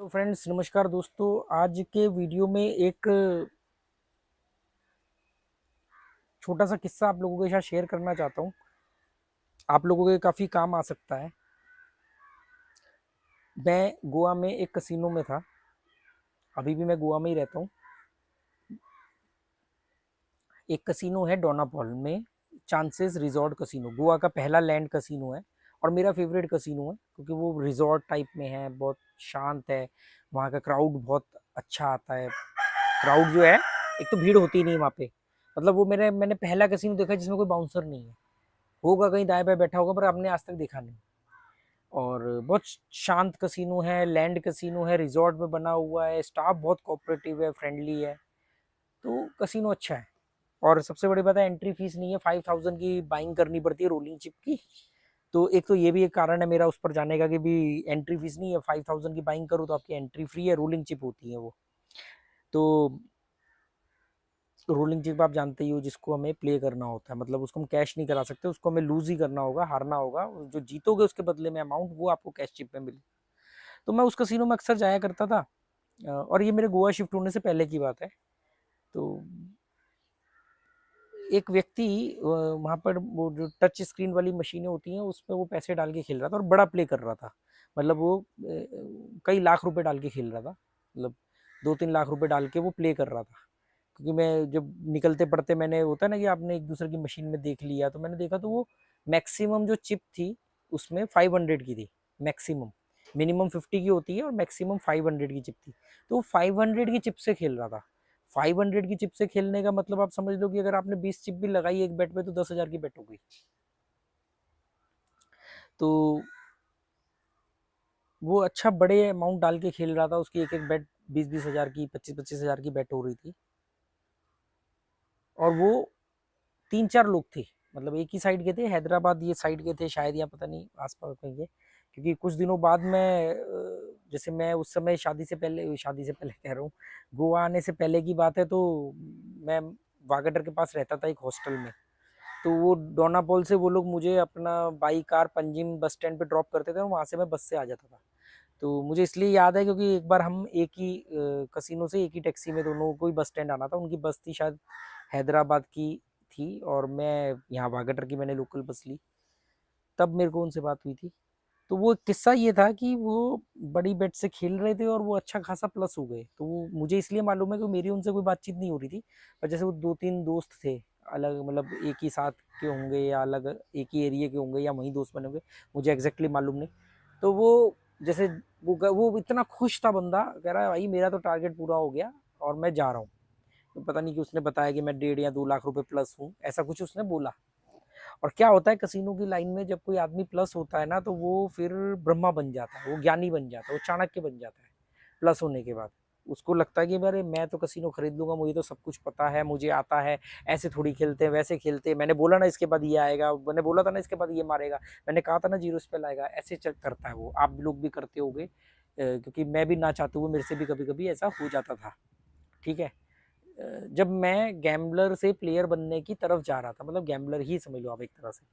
तो फ्रेंड्स नमस्कार दोस्तों। आज के वीडियो में एक छोटा सा किस्सा आप लोगों के साथ शेयर करना चाहता हूँ। आप लोगों के काफ़ी काम आ सकता है। मैं गोवा में एक कसिनो में था। अभी भी मैं गोवा में ही रहता हूँ। एक कसिनो है डोनापॉल में, चांसेस रिजॉर्ट कसिनो, गोवा का पहला लैंड कसिनो है और मेरा फेवरेट कसिनो है क्योंकि वो रिजॉर्ट टाइप में है, बहुत शांत है। वहाँ का क्राउड बहुत अच्छा आता है। क्राउड जो है, एक तो भीड़ होती नहीं वहाँ पे। मतलब वो मैंने पहला कसिनो देखा जिसमें कोई बाउंसर नहीं है। होगा कहीं दाएं बाएं बैठा होगा पर हमने आज तक देखा नहीं। और बहुत शांत कसिनो है, लैंड कसिनो है, रिजॉर्ट में बना हुआ है, स्टाफ बहुत कोऑपरेटिव है, फ्रेंडली है। तो कसिनो अच्छा है। और सबसे बड़ी बात है, एंट्री फीस नहीं है। 5,000 की बाइंग करनी पड़ती है रोलिंग चिप की। तो एक तो ये भी एक कारण है मेरा उस पर जाने का कि भी एंट्री फीस नहीं है। 5,000 की बाइंग करूँ तो आपकी एंट्री फ्री है। रोलिंग चिप होती है वो। तो रोलिंग चिप आप जानते ही हो, जिसको हमें प्ले करना होता है। मतलब उसको हम कैश नहीं करा सकते, उसको हमें लूज ही करना होगा, हारना होगा। जो जीतोगे उसके बदले में अमाउंट वो आपको कैश चिप में मिले। तो मैं उस कसिनो में अक्सर जाया करता था। और ये मेरे गोवा शिफ्ट होने से पहले की बात है। तो एक व्यक्ति वहाँ पर वो जो टच स्क्रीन वाली मशीनें होती हैं उस पर वो पैसे डाल के खेल रहा था और बड़ा प्ले कर रहा था। मतलब वो कई लाख रुपए डाल के खेल रहा था। मतलब 2-3 लाख रुपए डाल के वो प्ले कर रहा था। क्योंकि मैं जब निकलते पड़ते मैंने, होता है ना कि आपने एक दूसरे की मशीन में देख लिया, तो मैंने देखा तो वो मैक्सिमम जो चिप थी उसमें 500 की थी। मैक्सिमम, मिनिमम 50 की होती है और मैक्सिमम 500 की चिप थी। तो वो 500 की चिप से खेल रहा था। 500 की चिप से खेलने का मतलब आप समझ लो कि अगर आपने 20 चिप भी लगाई एक बेट पे तो 10,000 की बेट हो गई। तो वो अच्छा बड़े अमाउंट डाल के खेल रहा था। उसकी एक एक बेट 20-20 हज़ार की, 25-25 हज़ार की बेट हो रही थी। और वो 3-4 लोग थे। मतलब एक ही साइड के थे, हैदराबाद ये साइड के थे शायद, या पता नहीं आसपास कहीं के। क्योंकि कुछ दिनों बाद मैं जैसे मैं उस समय शादी से पहले कह रहा हूँ, गोवा आने से पहले की बात है। तो मैं वागटर के पास रहता था एक हॉस्टल में। तो वो डोनापोल से वो लोग मुझे अपना by car Panjim bus stand पे ड्रॉप करते थे और वहाँ से मैं बस से आ जाता था। तो मुझे इसलिए याद है क्योंकि एक बार हम एक ही कसिनो से एक ही टैक्सी में दोनों को ही बस स्टैंड आना था। उनकी बस थी शायद हैदराबाद की थी और मैं यहाँ वागटर की मैंने लोकल बस ली। तब मेरे को उनसे बात हुई थी। तो वो किस्सा ये था कि वो बड़ी बेट से खेल रहे थे और वो अच्छा खासा प्लस हो गए। तो वो मुझे इसलिए मालूम है कि मेरी उनसे कोई बातचीत नहीं हो रही थी। पर जैसे वो 2-3 दोस्त थे अलग, मतलब एक ही साथ के होंगे या अलग एक ही एरिया के होंगे या वहीं दोस्त बने होंगे, मुझे एग्जैक्टली मालूम नहीं। तो वो जैसे वो इतना खुश था बंदा, कह रहा है भाई मेरा तो टारगेट पूरा हो गया और मैं जा रहा हूँ। तो पता नहीं कि उसने बताया कि मैं 1.5 या 2 लाख रुपए प्लस हूँ, ऐसा कुछ उसने बोला। और क्या होता है कसिनो की लाइन में, जब कोई आदमी प्लस होता है ना तो वो फिर ब्रह्मा बन जाता है, वो ज्ञानी बन जाता है, वो चाणक्य बन जाता है प्लस होने के बाद। उसको लगता है कि अरे मैं तो कसिनो खरीद लूंगा, मुझे तो सब कुछ पता है, मुझे आता है, ऐसे थोड़ी खेलते हैं, वैसे खेलते हैं, मैंने बोला ना इसके बाद ये आएगा, मैंने बोला था ना इसके बाद ये मारेगा, मैंने कहा था ना जीरो स्पेल आएगा। ऐसे चल करता है वो। आप लोग भी करते होगे, क्योंकि मैं भी ना चाहते हुए मेरे से भी कभी कभी ऐसा हो जाता था। ठीक है। जब मैं गैम्बलर से प्लेयर बनने की तरफ जा रहा था, मतलब गैम्बलर ही समझ लो आप एक तरह से,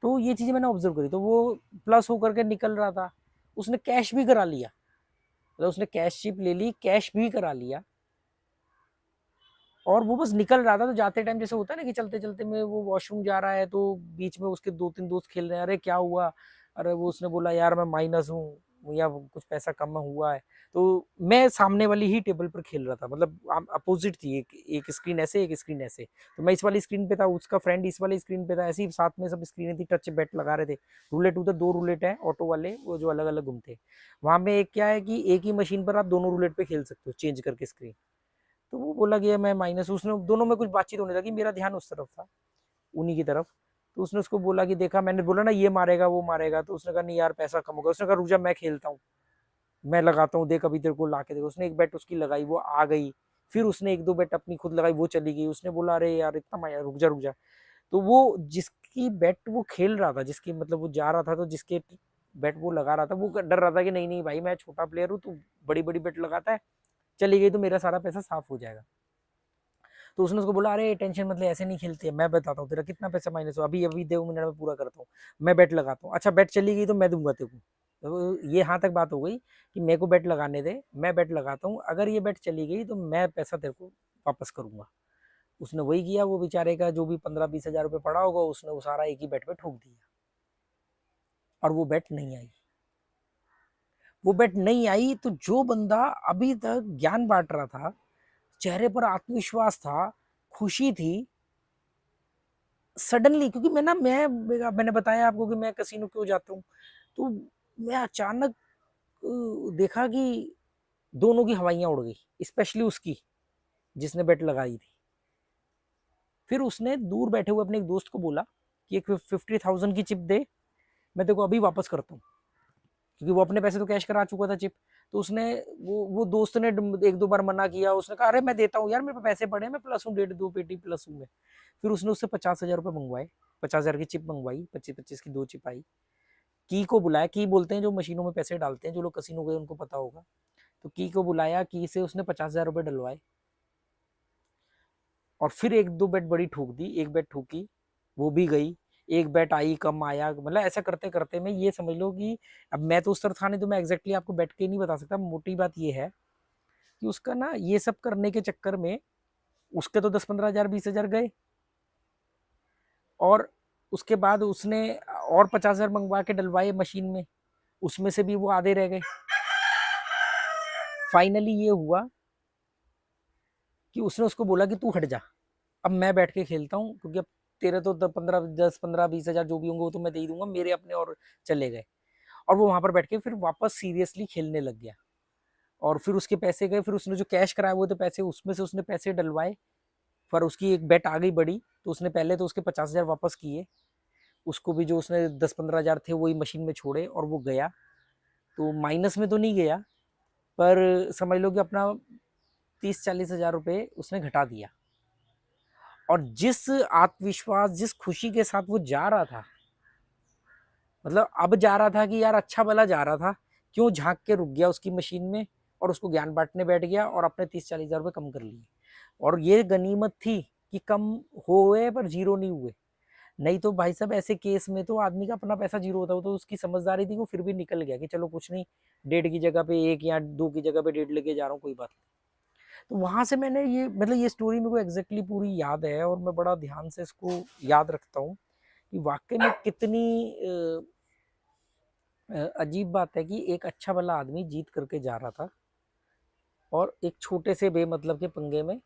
तो ये चीजें मैंने ऑब्जर्व करी। तो वो प्लस होकर के निकल रहा था। उसने कैश भी करा लिया। मतलब उसने कैश चिप ले ली, कैश भी करा लिया। और वो बस निकल रहा था। तो जाते टाइम जैसे होता है ना कि चलते चलते में वो वॉशरूम जा रहा है, तो बीच में उसके 2-3 दोस्त खेल रहे हैं, अरे क्या हुआ, अरे वो उसने बोला यार मैं माइनस हूँ या कुछ पैसा कम हुआ है। तो मैं सामने वाली ही टेबल पर खेल रहा था, मतलब अपोजिट थी, एक स्क्रीन ऐसे एक स्क्रीन ऐसे। तो मैं इस वाली स्क्रीन पे था, उसका फ्रेंड इस वाली स्क्रीन पे था, ऐसे ही साथ में सब स्क्रीन थी, टच बेट लगा रहे थे। रूलेट उधर 2 रूलेट है ऑटो वाले, वो जो अलग अलग घूमते। वहां में एक क्या है कि एक ही मशीन पर आप दोनों रूलेट पे खेल सकते हो चेंज करके स्क्रीन। तो वो बोला कि मैं माइनस, उसने दोनों में कुछ बातचीत होने लगी, मेरा ध्यान उस तरफ था, उन्हीं की तरफ। तो उसने उसको बोला कि देखा, मैंने बोला ना ये मारेगा वो मारेगा, तो उसने कहा नहीं यार पैसा कम होगा। उसने कहा रुक जा मैं खेलता हूँ, मैं लगाता हूँ, देख अभी तेरे को ला के देखो। उसने एक बेट उसकी लगाई, वो आ गई। फिर उसने 1-2 बेट अपनी खुद लगाई, वो चली गई। उसने बोला अरे यार इतना माया, रुक जा रुक जा। तो वो जिसकी बेट वो खेल रहा था, जिसकी मतलब वो जा रहा था, तो जिसके बेट वो लगा रहा था, वो डर रहा था कि नहीं नहीं भाई मैं छोटा प्लेयर हूँ, तू बड़ी बड़ी बेट लगाता है, चली गई तो मेरा सारा पैसा साफ हो जाएगा। तो उसने उसको बोला अरे टेंशन मतलब ऐसे नहीं खेलते, मैं बताता हूँ तेरा कितना पैसा माइनस हो, अभी अभी 2 मिनट में पूरा करता हूँ, मैं बेट लगाता हूँ। अच्छा बेट चली गई तो मैं दूंगा तेरे को। तो ये यहाँ तक बात हो गई कि मेरे को बेट लगाने दे, मैं बेट लगाता हूँ, अगर ये बेट चली गई तो मैं पैसा तेरे को वापस करूंगा। उसने वही किया, वो बेचारे का जो भी 15-20 हजार रुपये पड़ा होगा उसने वो सारा एक ही बेट पे ठोक दिया, और वो बेट नहीं आई। वो बेट नहीं आई तो जो बंदा अभी तक ज्ञान बांट रहा था, चेहरे पर आत्मविश्वास था, खुशी थी, सडनली, क्योंकि मैंने बताया आपको कि मैं कसिनो क्यों जाता हूँ, तो मैं अचानक देखा कि दोनों की हवाइयां उड़ गई, स्पेशली उसकी जिसने बेट लगाई थी। फिर उसने दूर बैठे हुए अपने एक दोस्त को बोला कि एक 50,000 की चिप दे, मैं तेरे को अभी वापस करता हूँ, क्योंकि वो अपने पैसे तो कैश करा चुका था चिप। तो उसने वो दोस्त ने 1-2 बार मना किया, उसने कहा अरे मैं देता हूँ यार, मेरे पे पैसे पड़े हैं, मैं प्लस हूँ, 1.5-2 पेटी प्लस हूँ मैं। फिर उसने उससे 50,000 रुपये मंगवाए, 50,000 की चिप मंगवाई, 25-25 की 2 चिप आई। की को बुलाया, की बोलते हैं जो मशीनों में पैसे डालते हैं, जो लोग कसिनो गए उनको पता होगा। तो की को बुलाया, की से उसने 50,000 रुपये डलवाए, और फिर 1-2 बेट बड़ी ठोक दी, एक बेट ठोकी वो भी गई, एक बेट आई कम आया, मतलब ऐसा करते करते मैं ये समझ लो कि अब मैं तो उस तरह था नहीं, तो मैं एग्जैक्टली आपको बेट के नहीं बता सकता। मोटी बात ये है कि उसका ना ये सब करने के चक्कर में उसके तो 10-15 हजार 20 हजार गए, और उसके बाद उसने और 50,000 मंगवा के डलवाए मशीन में, उसमें से भी वो आधे रह गए। फाइनली ये हुआ कि उसने उसको बोला कि तू हट जा, अब मैं बैठ के खेलता हूँ, क्योंकि अब तेरे तो 10-15-20 हजार जो भी होंगे वो तो मैं दे ही दूंगा, मेरे अपने और चले गए। और वो वहां पर बैठ के फिर वापस सीरियसली खेलने लग गया, और फिर उसके पैसे गए, फिर उसने जो कैश कराए हुए थे पैसे, उसमें से उसने पैसे डलवाए, पर उसकी एक बेट आ गई बड़ी, तो उसने पहले तो उसके 50,000 वापस किए, उसको भी जो उसने 10-15 हजार थे वही मशीन में छोड़े, और वो गया। तो माइनस में तो नहीं गया, पर समझ लो कि अपना 30-40 हजार रुपये उसने घटा दिया। और जिस आत्मविश्वास, जिस खुशी के साथ वो जा रहा था, मतलब अब जा रहा था कि यार अच्छा भला जा रहा था, क्यों झांक के रुक गया उसकी मशीन में, और उसको ज्ञान बांटने बैठ गया, और अपने 30-40 हजार रुपये कम कर लिए। और ये गनीमत थी कि कम हुए पर जीरो नहीं हुए, नहीं तो भाई साहब ऐसे केस में तो आदमी का अपना पैसा जीरो होता हो। तो उसकी समझदारी थी, वो फिर भी निकल गया कि चलो कुछ नहीं, 1.5 की जगह पे 1 या 2 की जगह पे 1.5 लेके जा रहा हूँ, कोई बात नहीं। तो वहां से मैंने ये, मतलब ये स्टोरी मेरे को एग्जैक्टली पूरी याद है, और मैं बड़ा ध्यान से इसको याद रखता हूँ कि वाकई में कितनी अजीब बात है कि एक अच्छा भला आदमी जीत करके जा रहा था, और एक छोटे से बेमतलब के पंगे में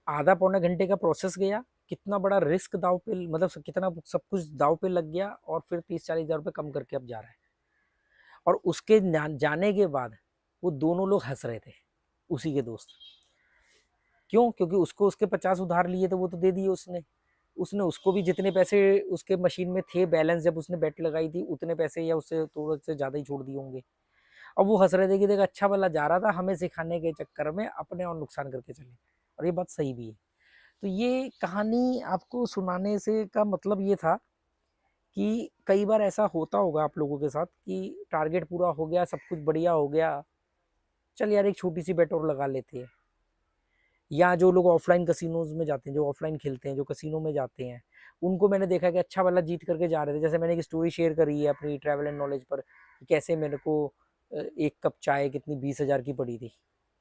आधा पौने घंटे का प्रोसेस गया, कितना बड़ा रिस्क दाव पे, मतलब कितना सब कुछ दाव पे लग गया, और फिर 30-40 हजार रुपये कम करके अब जा रहा है। और उसके जाने के बाद वो दोनों लोग हंस रहे थे, उसी के दोस्त। क्यों? क्योंकि उसको उसके 50 उधार लिए थे, वो तो दे दिए उसने। उसने उसको भी जितने पैसे उसके मशीन में थे बैलेंस, जब उसने बेट लगाई थी उतने पैसे या उससे थोड़े से ज्यादा ही छोड़ दिए होंगे। अब वो हंस रहे थे कि देख अच्छा भला जा रहा था, हमें सिखाने के चक्कर में अपने और नुकसान करके चले। और ये बात सही भी है। तो ये कहानी आपको सुनाने से का मतलब ये था कि कई बार ऐसा होता होगा आप लोगों के साथ कि टारगेट पूरा हो गया, सब कुछ बढ़िया हो गया, चल यार एक छोटी सी बेट और लगा लेते हैं। या जो लोग ऑफलाइन कसिनोज में जाते हैं, जो ऑफलाइन खेलते हैं, जो कसिनो में जाते हैं, उनको मैंने देखा कि अच्छा वाला जीत करके जा रहे थे। जैसे मैंने एक स्टोरी शेयर करी है अपनी ट्रैवल एंड नॉलेज पर, कैसे मेरे को एक कप चाय कितनी 20 हजार की पड़ी थी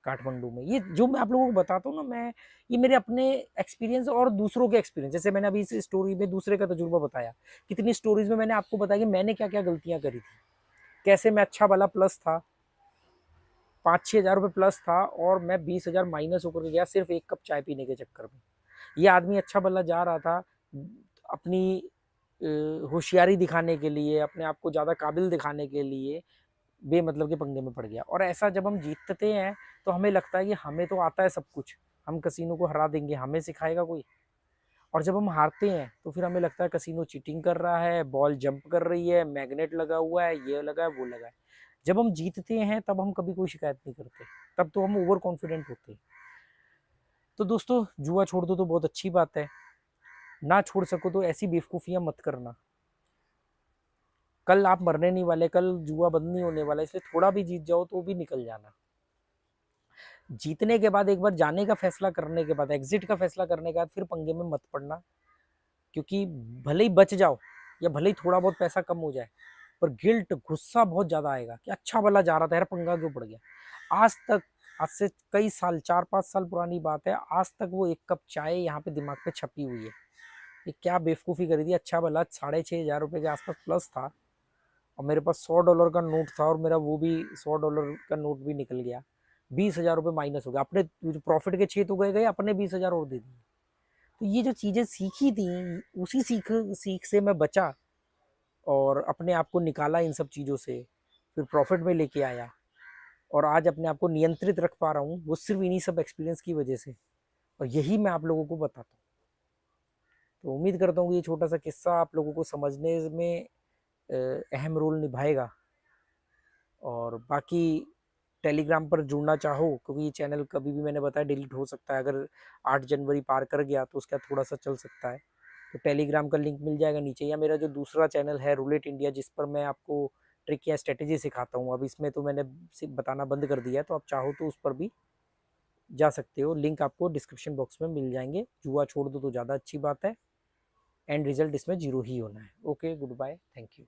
काठमांडू में। ये जो मैं आप लोगों को बताता हूँ ना, मैं ये मेरे अपने एक्सपीरियंस और दूसरों के एक्सपीरियंस, जैसे मैंने अभी इस स्टोरी में दूसरे का तजुर्बा बताया, कितनी स्टोरीज में मैंने आपको बताया कि मैंने क्या क्या गलतियां करी थी, कैसे मैं अच्छा वाला प्लस था, 5-6 हजार रुपये प्लस था, और मैं 20 हजार माइनस होकर के गया सिर्फ एक कप चाय पीने के चक्कर में। ये आदमी अच्छा भला जा रहा था, अपनी होशियारी दिखाने के लिए, अपने आप को ज़्यादा काबिल दिखाने के लिए बेमतलब के पंगे में पड़ गया। और ऐसा जब हम जीतते हैं तो हमें लगता है कि हमें तो आता है सब कुछ, हम कसिनो को हरा देंगे, हमें सिखाएगा कोई। और जब हम हारते हैं तो फिर हमें लगता है कसिनो चीटिंग कर रहा है, बॉल जंप कर रही है, मैग्नेट लगा हुआ है, ये लगा है, वो लगा है। जब हम जीतते हैं तब हम कभी कोई शिकायत नहीं करते, तब तो हम ओवर कॉन्फिडेंट होते हैं। तो दोस्तों, जुआ छोड़ दो तो बहुत अच्छी बात है, ना छोड़ सको तो ऐसी बेवकूफ़ियां मत करना। कल आप मरने नहीं वाले, कल जुआ बंद नहीं होने वाला, इसलिए थोड़ा भी जीत जाओ तो भी निकल जाना। जीतने के बाद, एक बार जाने का फैसला करने के बाद, एग्जिट का फैसला करने के बाद फिर पंगे में मत पड़ना, क्योंकि भले ही बच जाओ या भले ही थोड़ा बहुत पैसा कम हो जाए, पर गिल्ट, गुस्सा बहुत ज़्यादा आएगा कि अच्छा भला जा रहा था यार, पंगा क्यों पड़ गया। आज तक, आज से कई साल, 4-5 साल पुरानी बात है, आज तक वो 1 कप चाय यहाँ पे दिमाग पे छपी हुई है। ये क्या बेवकूफ़ी करी थी, अच्छा भला 6,500 रुपये के आसपास प्लस था और मेरे पास $100 का नोट था और मेरा वो भी $100 का नोट भी निकल गया। 20,000 रुपये माइनस हो गया। अपने जो प्रॉफिट के 6 तो गए, अपने 20,000 और दे दिए। तो ये जो चीज़ें सीखी थी, उसी सीख से मैं बचा और अपने आप को निकाला इन सब चीज़ों से, फिर प्रॉफिट में लेके आया और आज अपने आप को नियंत्रित रख पा रहा हूँ, वो सिर्फ इन्हीं सब एक्सपीरियंस की वजह से। और यही मैं आप लोगों को बताता हूँ। तो उम्मीद करता हूँ कि ये छोटा सा किस्सा आप लोगों को समझने में अहम रोल निभाएगा। और बाकी टेलीग्राम पर जुड़ना चाहो, क्योंकि ये चैनल कभी भी मैंने बताया डिलीट हो सकता है, अगर 8 जनवरी पार कर गया तो उसका थोड़ा सा चल सकता है। तो टेलीग्राम का लिंक मिल जाएगा नीचे, या मेरा जो दूसरा चैनल है रूलेट इंडिया, जिस पर मैं आपको ट्रिक या स्ट्रेटेजी सिखाता हूँ, अब इसमें तो मैंने बताना बंद कर दिया है, तो आप चाहो तो उस पर भी जा सकते हो। लिंक आपको डिस्क्रिप्शन बॉक्स में मिल जाएंगे। जुआ छोड़ दो तो ज़्यादा अच्छी बात है, एंड रिजल्ट इसमें 0 ही होना है। Okay, good bye, thank you.